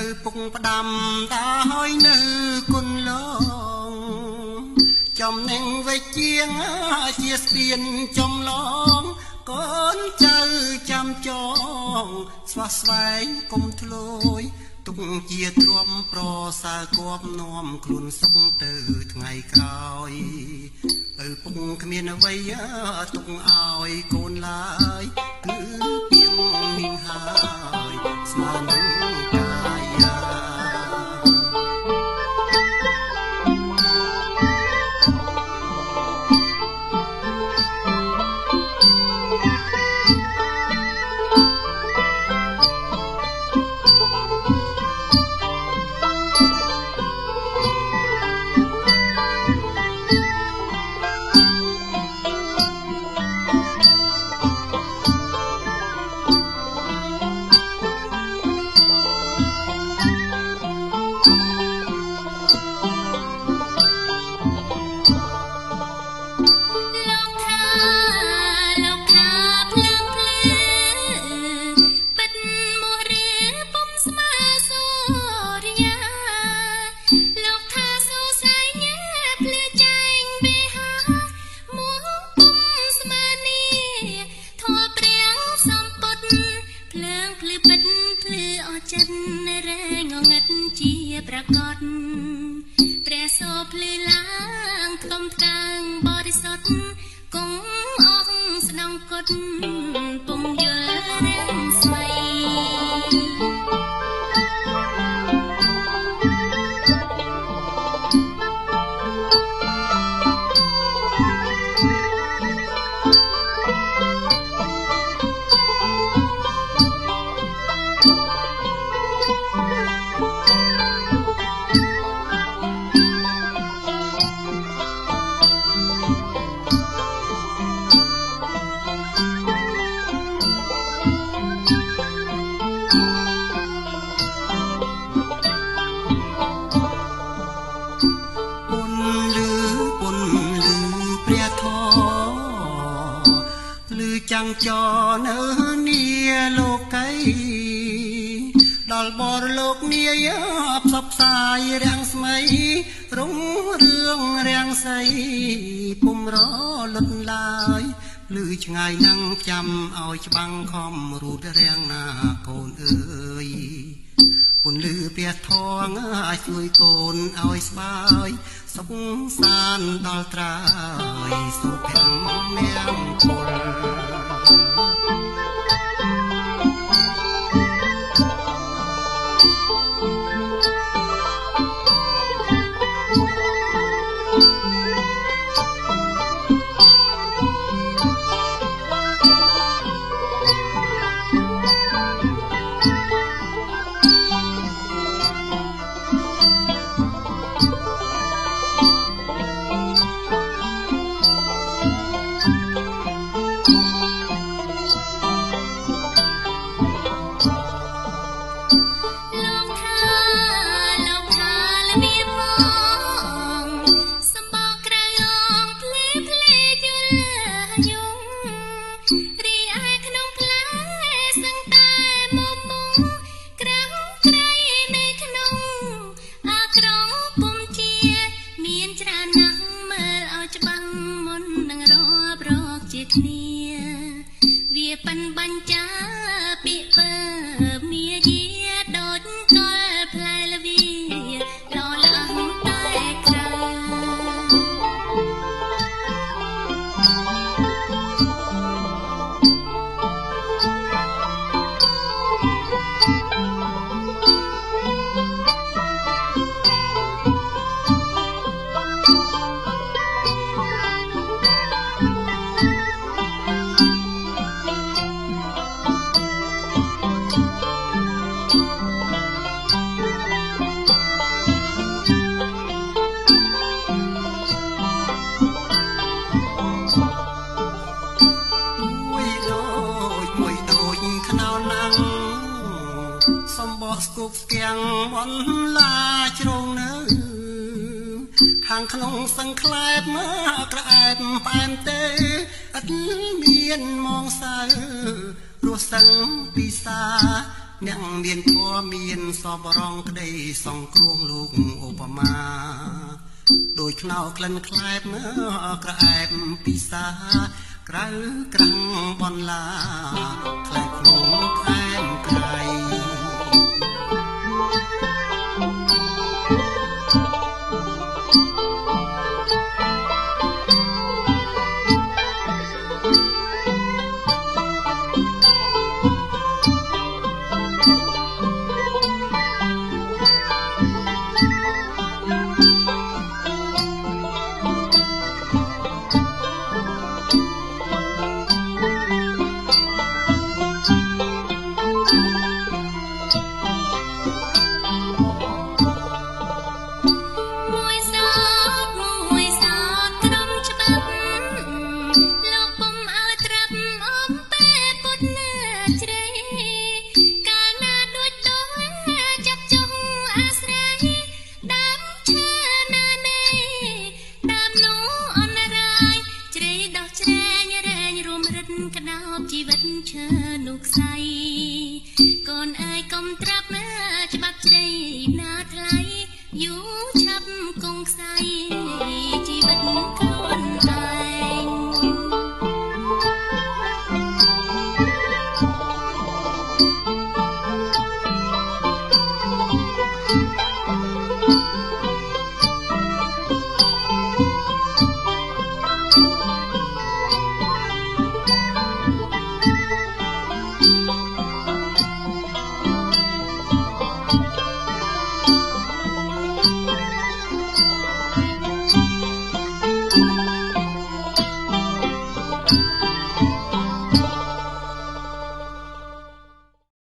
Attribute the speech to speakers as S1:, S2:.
S1: ឪពុកផ្ដាំដល់នៅគុណលងចំណេញវិជាងជាស្ពានចំឡងកូនចៅចាំចងស្វះស្វែងគុំធ្លយទុកជាទ្រាំប្រសើរគប់នាំខ្លួនសុខទៅថ្ងៃក្រោយឪពុកគ្មានអ្វីទុកឲ្យកូនឡើយគឺពីងមីងហើយស្មើនឹងកាយា ចនៅនីលោកីដល់បរលោកនាយផ្សព្វផ្សាយរាំងស្មីរុងរឿងរាំងសីពុំរលត់ឡើយលឺឆ្ងាយនឹងចាំឲ្យច្បាំងខំរូតរាំងណាកូនអើយពុនលឺពះថងឲ្យជួយកូនឲ្យស្បើយសុខសានដល់ត្រើយសុភមង្គល ខាងក្នុងសង្ខ្លែបមកក្រអែបផ្អែមទេឥតមានមងសៅរស់សឹងពិសា អ្នកមានធម៌មានសពរងក្តីសង្គ្រោះលោកឧបមាដោយខ្នោក្លិនខ្លែបក្រអែបពិសាក្រៅក្រាំងបនឡាខ្លែបក្នុងខែមក្រៃជីវិតឈើនោះខ្សៃកូនអើយកុំត្រាប់ច្បាប់ជ្រៃណាថ្លៃ